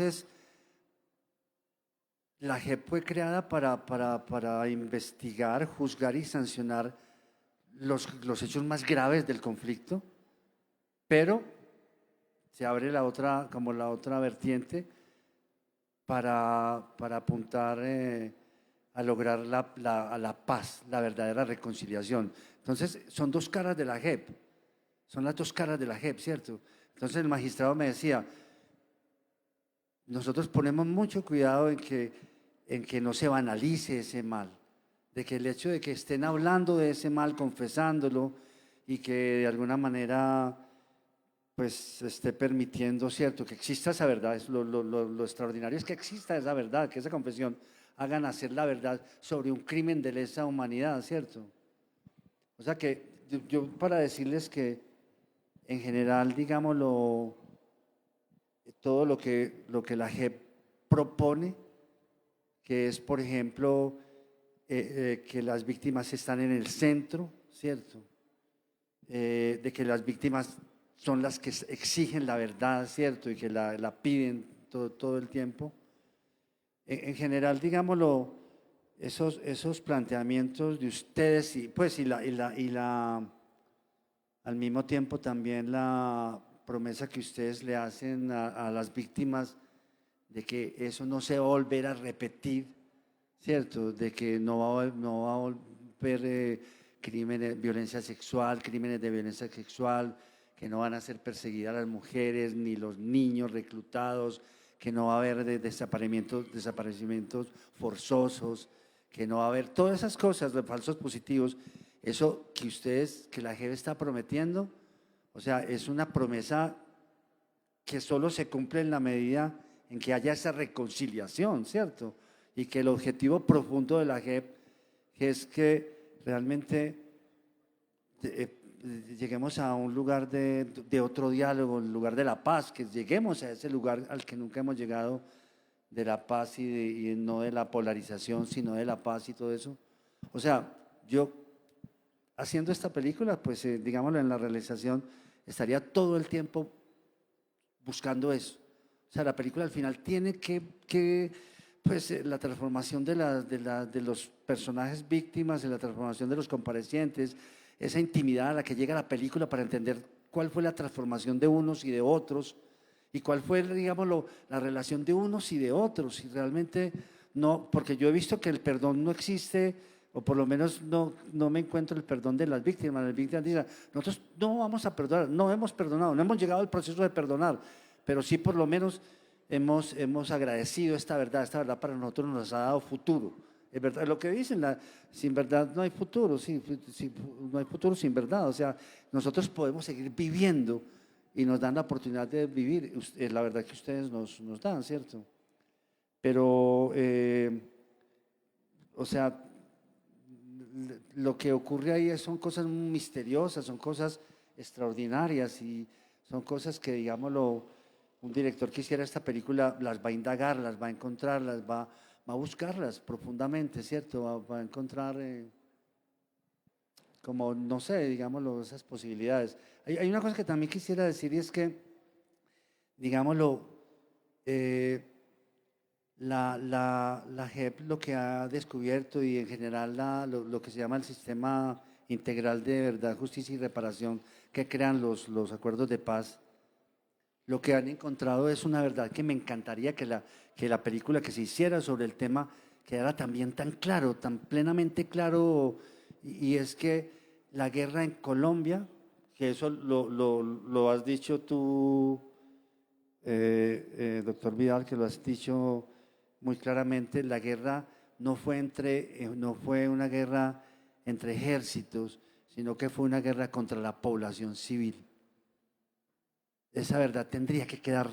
la JEP fue creada para investigar, juzgar y sancionar los hechos más graves del conflicto, pero se abre la otra vertiente para apuntar a lograr la paz, la verdadera reconciliación. Entonces, son 2 caras de la JEP, son las 2 caras de la JEP, ¿cierto? Entonces el magistrado me decía, nosotros ponemos mucho cuidado en que no se banalice ese mal, de que el hecho de que estén hablando de ese mal, confesándolo, y que de alguna manera pues se esté permitiendo, ¿cierto?, que exista esa verdad. Lo extraordinario es que exista esa verdad, que esa confesión haga nacer la verdad sobre un crimen de lesa humanidad, ¿cierto? O sea que yo para decirles que en general, digámoslo, todo lo que la JEP propone, que es, por ejemplo, que las víctimas están en el centro, ¿cierto? De que las víctimas son las que exigen la verdad, ¿cierto? Y que la piden todo el tiempo. En general, digámoslo, esos planteamientos de ustedes y pues al mismo tiempo también la promesa que ustedes le hacen a las víctimas de que eso no se va a volver a repetir, ¿cierto? De que no va a volver crímenes, violencia sexual, crímenes de violencia sexual, que no van a ser perseguidas las mujeres ni los niños reclutados, que no va a haber desaparecimientos forzosos, que no va a haber todas esas cosas de falsos positivos. Eso que la JEP está prometiendo, o sea, es una promesa que solo se cumple en la medida en que haya esa reconciliación, ¿cierto? Y que el objetivo profundo de la JEP es que realmente lleguemos a un lugar de otro diálogo, un lugar de la paz, que lleguemos a ese lugar al que nunca hemos llegado, de la paz y no de la polarización, sino de la paz y todo eso. O sea, yo haciendo esta película, pues digámoslo, en la realización, estaría todo el tiempo buscando eso. O sea, la película al final tiene pues la transformación de los personajes víctimas, la transformación de los comparecientes, esa intimidad a la que llega la película para entender cuál fue la transformación de unos y de otros, y cuál fue, digámoslo, la relación de unos y de otros. Y realmente no, porque yo he visto que el perdón no existe, o por lo menos no me encuentro el perdón de las víctimas. Las víctimas dicen, nosotros no vamos a perdonar, no hemos perdonado, no hemos llegado al proceso de perdonar, pero sí por lo menos hemos agradecido esta verdad para nosotros nos ha dado futuro. Es verdad lo que dicen, sin verdad no hay futuro, no hay futuro sin verdad. O sea, nosotros podemos seguir viviendo y nos dan la oportunidad de vivir. Es la verdad que ustedes nos dan, ¿cierto? Pero, o sea, lo que ocurre ahí son cosas misteriosas, son cosas extraordinarias y son cosas que, digámoslo, un director que hiciera esta película las va a indagar, las va a encontrar, va a buscarlas profundamente, ¿cierto? Va a encontrar, como, no sé, digámoslo, esas posibilidades. Hay una cosa que también quisiera decir y es que, digámoslo, la JEP lo que ha descubierto y en general lo que se llama el sistema integral de verdad, justicia y reparación que crean los acuerdos de paz, lo que han encontrado es una verdad que me encantaría que la película que se hiciera sobre el tema quedara también tan claro, tan plenamente claro, y es que la guerra en Colombia, que eso lo has dicho tú, doctor Vidal, que lo has dicho muy claramente, la guerra no fue una guerra entre ejércitos, sino que fue una guerra contra la población civil. Esa verdad tendría que quedar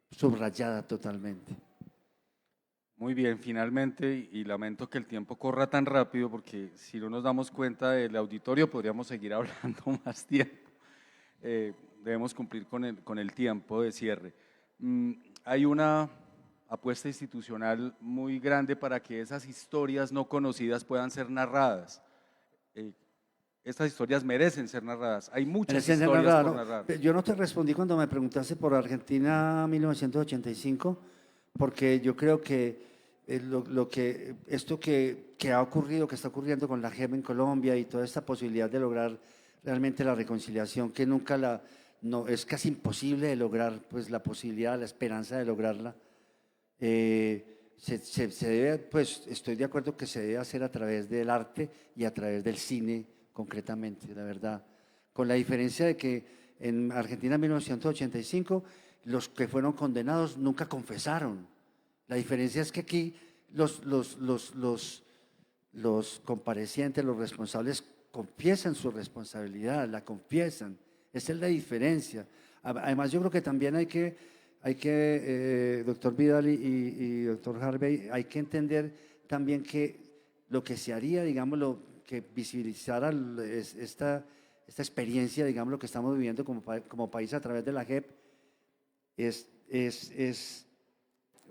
subrayada totalmente. Muy bien, finalmente, y lamento que el tiempo corra tan rápido porque si no nos damos cuenta del auditorio podríamos seguir hablando más tiempo. Debemos cumplir con el tiempo de cierre. Hay una apuesta institucional muy grande para que esas historias no conocidas puedan ser narradas. Estas historias merecen ser narradas. Hay muchas historias por narrar. Yo no te respondí cuando me preguntaste por Argentina 1985, porque yo creo que esto que ha ocurrido, que está ocurriendo con la JEP en Colombia y toda esta posibilidad de lograr realmente la reconciliación, que no, es casi imposible de lograr, pues la posibilidad, la esperanza de lograrla, se debe, pues estoy de acuerdo que se debe hacer a través del arte y a través del cine concretamente, la verdad, con la diferencia de que en Argentina en 1985 los que fueron condenados nunca confesaron. La diferencia es que aquí los comparecientes, los responsables confiesan su responsabilidad, la confiesan. Esa es la diferencia. Además, yo creo que también hay que doctor Vidal y doctor Harvey, hay que entender también que lo que se haría, digámoslo, que visibilizara esta experiencia, digamos, lo que estamos viviendo como país a través de la JEP, es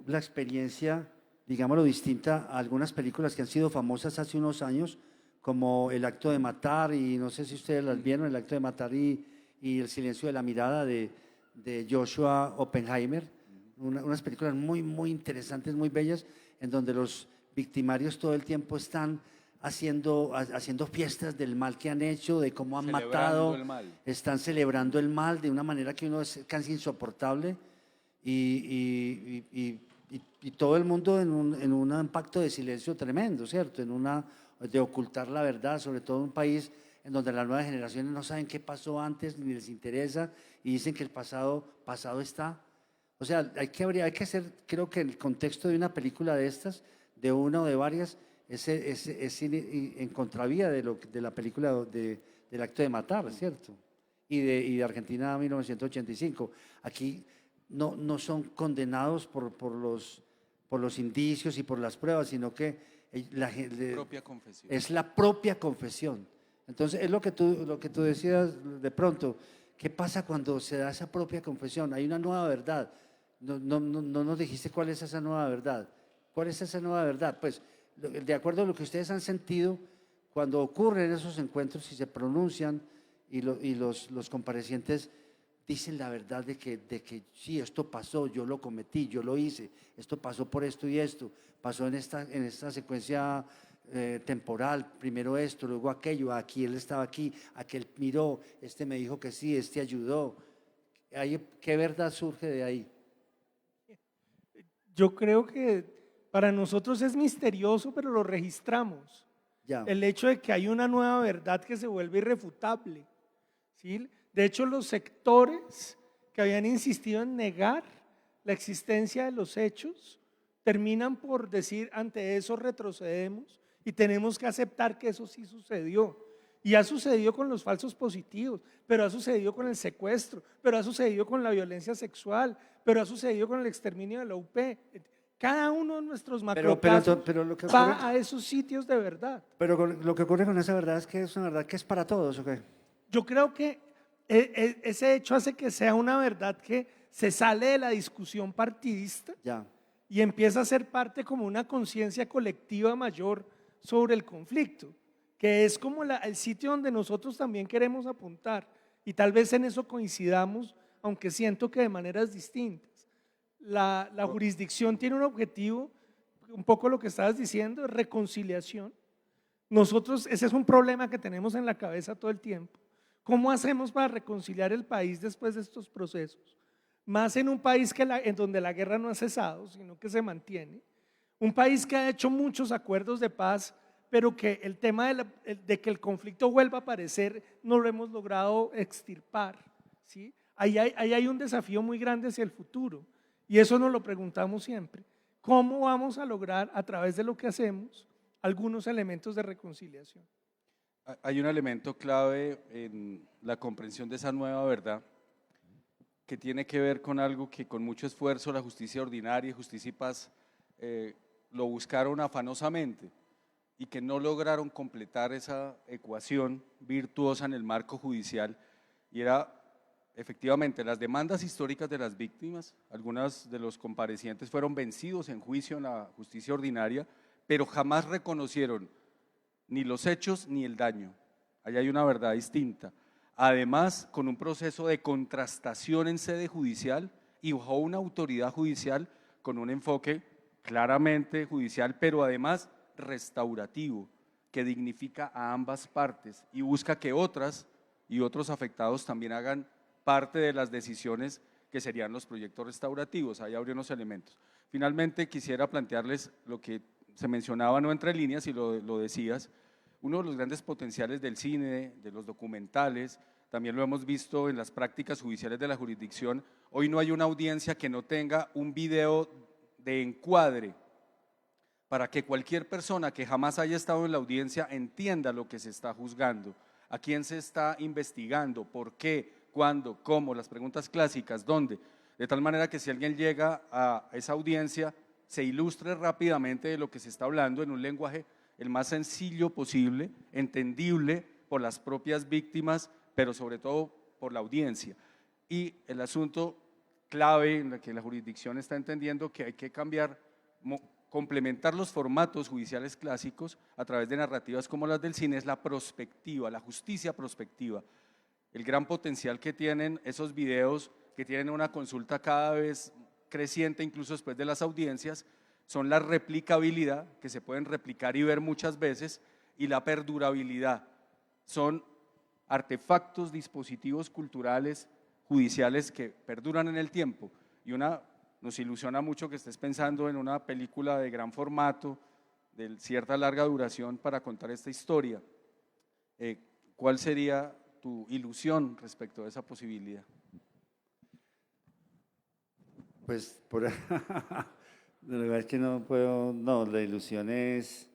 la experiencia, digámoslo, distinta a algunas películas que han sido famosas hace unos años, como El acto de matar, y no sé si ustedes las vieron, El acto de matar y El silencio de la mirada de Joshua Oppenheimer, unas películas muy, muy interesantes, muy bellas, en donde los victimarios todo el tiempo están haciendo fiestas del mal que han hecho, de cómo han matado, están celebrando el mal de una manera que uno es casi insoportable y todo el mundo en un pacto de silencio tremendo, ¿cierto? De ocultar la verdad, sobre todo en un país en donde las nuevas generaciones no saben qué pasó antes ni les interesa y dicen que el pasado está. O sea, habría que hacer, creo que el contexto de una película de estas, de una o de varias, es en contravía de la película del acto de matar, ¿cierto? Y de Argentina 1985. Aquí no son condenados por los indicios y por las pruebas, sino que es la propia confesión. Entonces, es lo que tú decías de pronto. ¿Qué pasa cuando se da esa propia confesión? Hay una nueva verdad. No nos dijiste cuál es esa nueva verdad. ¿Cuál es esa nueva verdad? Pues, de acuerdo a lo que ustedes han sentido, cuando ocurren esos encuentros y se pronuncian y los comparecientes dicen la verdad de que sí, esto pasó, yo lo cometí, yo lo hice, esto pasó por esto y esto, pasó en esta secuencia temporal, primero esto, luego aquello, aquí él estaba aquí, aquel miró, este me dijo que sí, este ayudó. ¿Qué verdad surge de ahí? Yo creo que para nosotros es misterioso, pero lo registramos. Ya. El hecho de que hay una nueva verdad que se vuelve irrefutable, ¿sí? De hecho, los sectores que habían insistido en negar la existencia de los hechos terminan por decir, ante eso retrocedemos y tenemos que aceptar que eso sí sucedió. Y ha sucedido con los falsos positivos, pero ha sucedido con el secuestro, pero ha sucedido con la violencia sexual, pero ha sucedido con el exterminio de la UP. Cada uno de nuestros macrocasos pero lo que ocurre, va a esos sitios de verdad. lo que ocurre con esa verdad es que es una verdad que es para todos, ¿ok? Yo creo que ese hecho hace que sea una verdad que se sale de la discusión partidista Ya. y empieza a ser parte como una conciencia colectiva mayor sobre el conflicto, que es como el sitio donde nosotros también queremos apuntar y tal vez en eso coincidamos, aunque siento que de maneras distintas. La jurisdicción tiene un objetivo, un poco lo que estabas diciendo, es reconciliación. Nosotros, ese es un problema que tenemos en la cabeza todo el tiempo. ¿Cómo hacemos para reconciliar el país después de estos procesos? Más en un país en donde la guerra no ha cesado, sino que se mantiene. Un país que ha hecho muchos acuerdos de paz, pero que el tema de que el conflicto vuelva a aparecer no lo hemos logrado extirpar, ¿sí? Ahí hay un desafío muy grande hacia el futuro y eso nos lo preguntamos siempre. ¿Cómo vamos a lograr a través de lo que hacemos algunos elementos de reconciliación? Hay un elemento clave en la comprensión de esa nueva verdad que tiene que ver con algo que con mucho esfuerzo la justicia ordinaria, justicia y paz lo buscaron afanosamente y que no lograron completar esa ecuación virtuosa en el marco judicial, y era efectivamente las demandas históricas de las víctimas. Algunos de los comparecientes fueron vencidos en juicio en la justicia ordinaria, pero jamás reconocieron ni los hechos ni el daño. Allá hay una verdad distinta. Además, con un proceso de contrastación en sede judicial y bajo una autoridad judicial con un enfoque claramente judicial, pero además restaurativo, que dignifica a ambas partes y busca que otras y otros afectados también hagan parte de las decisiones que serían los proyectos restaurativos. Ahí habría unos elementos. Finalmente, quisiera plantearles lo que se mencionaba no entre líneas y lo decías, uno de los grandes potenciales del cine, de los documentales, también lo hemos visto en las prácticas judiciales de la jurisdicción. Hoy no hay una audiencia que no tenga un video de encuadre para que cualquier persona que jamás haya estado en la audiencia entienda lo que se está juzgando, a quién se está investigando, por qué, cuándo, cómo, las preguntas clásicas, dónde, de tal manera que si alguien llega a esa audiencia se ilustre rápidamente de lo que se está hablando en un lenguaje el más sencillo posible, entendible por las propias víctimas, pero sobre todo por la audiencia. Y el asunto clave en el que la jurisdicción está entendiendo que hay que cambiar, complementar los formatos judiciales clásicos a través de narrativas como las del cine, es la prospectiva, la justicia prospectiva. El gran potencial que tienen esos videos, que tienen una consulta cada vez creciente, incluso después de las audiencias, son la replicabilidad, que se pueden replicar y ver muchas veces, y la perdurabilidad. Son artefactos, dispositivos culturales, judiciales que perduran en el tiempo. Y nos ilusiona mucho que estés pensando en una película de gran formato, de cierta larga duración para contar esta historia. ¿Cuál sería tu ilusión respecto a esa posibilidad? Pues por la verdad es que no puedo, no, la ilusión es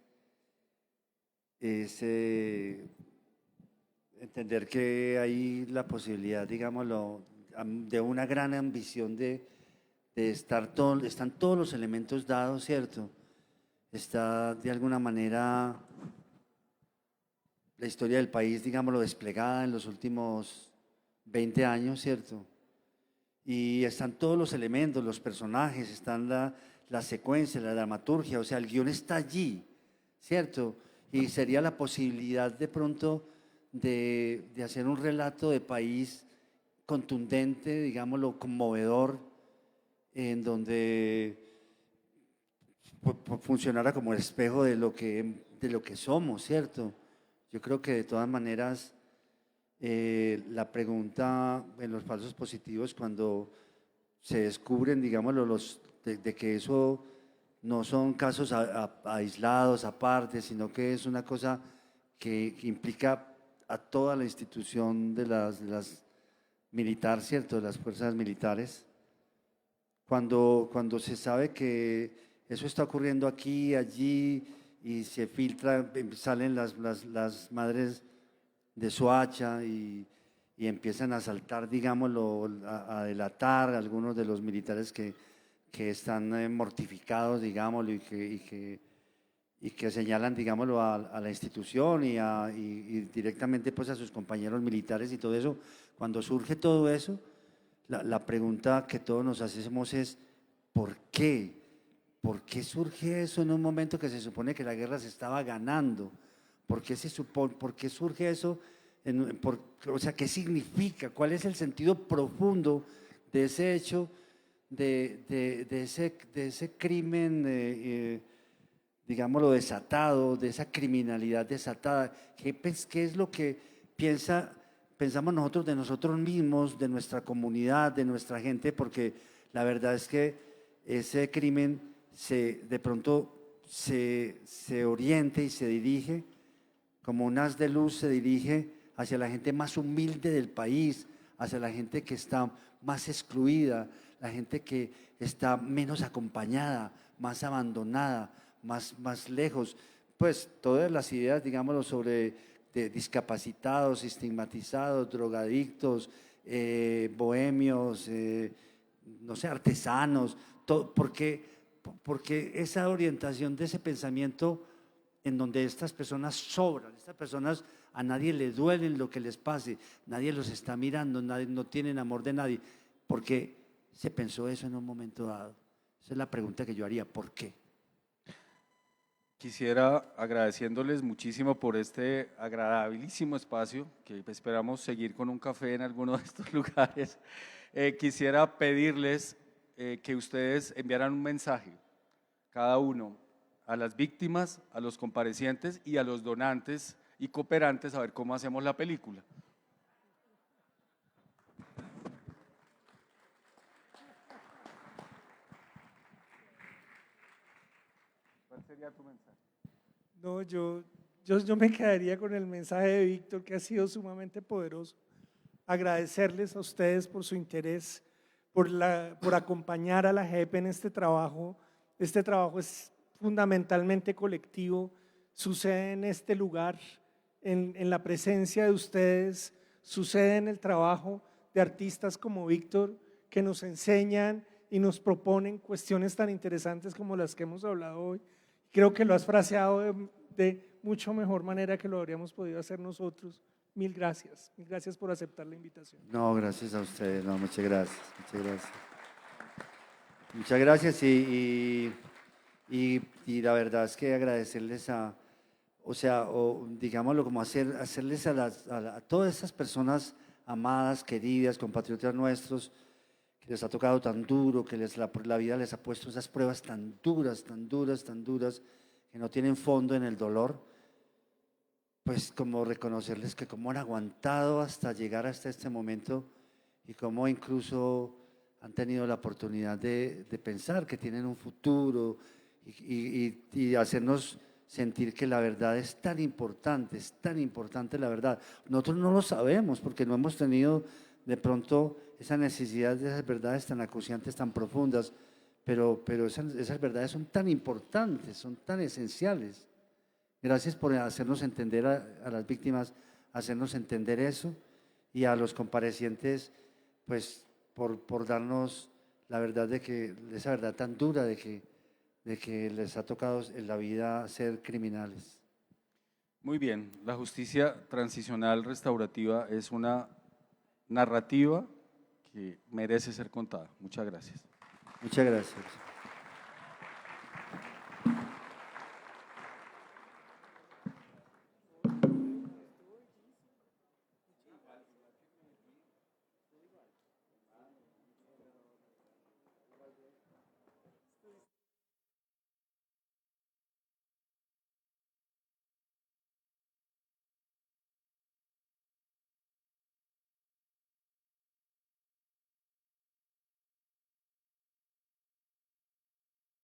entender que hay la posibilidad, digámoslo, de una gran ambición de están todos los elementos dados, ¿cierto? Está de alguna manera la historia del país, digámoslo, desplegada en los últimos 20 años, ¿cierto? Y están todos los elementos, los personajes, están la secuencia, la dramaturgia, o sea, el guión está allí, ¿cierto? Y sería la posibilidad de pronto de hacer un relato de país contundente, digámoslo, conmovedor, en donde funcionara como espejo de lo que somos, ¿cierto? Yo creo que de todas maneras la pregunta en los falsos positivos, cuando se descubren, digámoslo, de que eso no son casos aislados, aparte, sino que es una cosa que implica a toda la institución de las militar, ¿cierto?, de las fuerzas militares. Cuando se sabe que eso está ocurriendo aquí, allí, y se filtra, salen las madres de Soacha y empiezan a saltar, digámoslo, a delatar a algunos de los militares que están mortificados, digámoslo, y que señalan, digámoslo, a la institución y directamente pues a sus compañeros militares y todo eso. Cuando surge todo eso, la pregunta que todos nos hacemos es, ¿por qué? ¿Por qué surge eso en un momento que se supone que la guerra se estaba ganando? ¿Por qué surge eso? O sea, ¿qué significa? ¿Cuál es el sentido profundo de ese hecho, de ese crimen, digámoslo, desatado, de esa criminalidad desatada? ¿Qué es lo que pensamos nosotros de nosotros mismos, de nuestra comunidad, de nuestra gente? Porque la verdad es que ese crimen de pronto se oriente y se dirige como un haz de luz, se dirige hacia la gente más humilde del país, hacia la gente que está más excluida, la gente que está menos acompañada, más abandonada, más lejos. Pues todas las ideas, digámoslo, sobre discapacitados, estigmatizados, drogadictos, bohemios, no sé, artesanos, todo, porque esa orientación de ese pensamiento en donde estas personas sobran, estas personas a nadie le duele lo que les pase, nadie los está mirando, no tienen amor de nadie, porque se pensó eso en un momento dado. Esa es la pregunta que yo haría, ¿por qué? Quisiera agradeciéndoles muchísimo por este agradabilísimo espacio, que esperamos seguir con un café en alguno de estos lugares. Quisiera pedirles que ustedes enviaran un mensaje, cada uno, a las víctimas, a los comparecientes y a los donantes y cooperantes, a ver cómo hacemos la película. ¿Cuál sería tu mensaje? No, yo me quedaría con el mensaje de Víctor, que ha sido sumamente poderoso. Agradecerles a ustedes por su interés, por acompañar a la JEP en este trabajo. Este trabajo es fundamentalmente colectivo, sucede en este lugar, en la presencia de ustedes, sucede en el trabajo de artistas como Víctor, que nos enseñan y nos proponen cuestiones tan interesantes como las que hemos hablado hoy. Creo que lo has fraseado de mucho mejor manera que lo habríamos podido hacer nosotros. Mil gracias por aceptar la invitación. No, gracias a ustedes, no, muchas gracias, muchas gracias. Muchas gracias y la verdad es que agradecerles digámoslo como hacerles a todas esas personas amadas, queridas, compatriotas nuestros, que les ha tocado tan duro, que la vida les ha puesto esas pruebas tan duras, que no tienen fondo en el dolor, pues como reconocerles que cómo han aguantado hasta llegar hasta este momento y cómo incluso han tenido la oportunidad de pensar que tienen un futuro y hacernos sentir que la verdad es tan importante la verdad. Nosotros no lo sabemos porque no hemos tenido de pronto esa necesidad de esas verdades tan acuciantes, tan profundas, pero esas verdades son tan importantes, son tan esenciales. Gracias por hacernos entender a las víctimas, hacernos entender eso, y a los comparecientes, pues por darnos la verdad esa verdad tan dura de que les ha tocado en la vida ser criminales. Muy bien, la justicia transicional restaurativa es una narrativa que merece ser contada. Muchas gracias. Muchas gracias.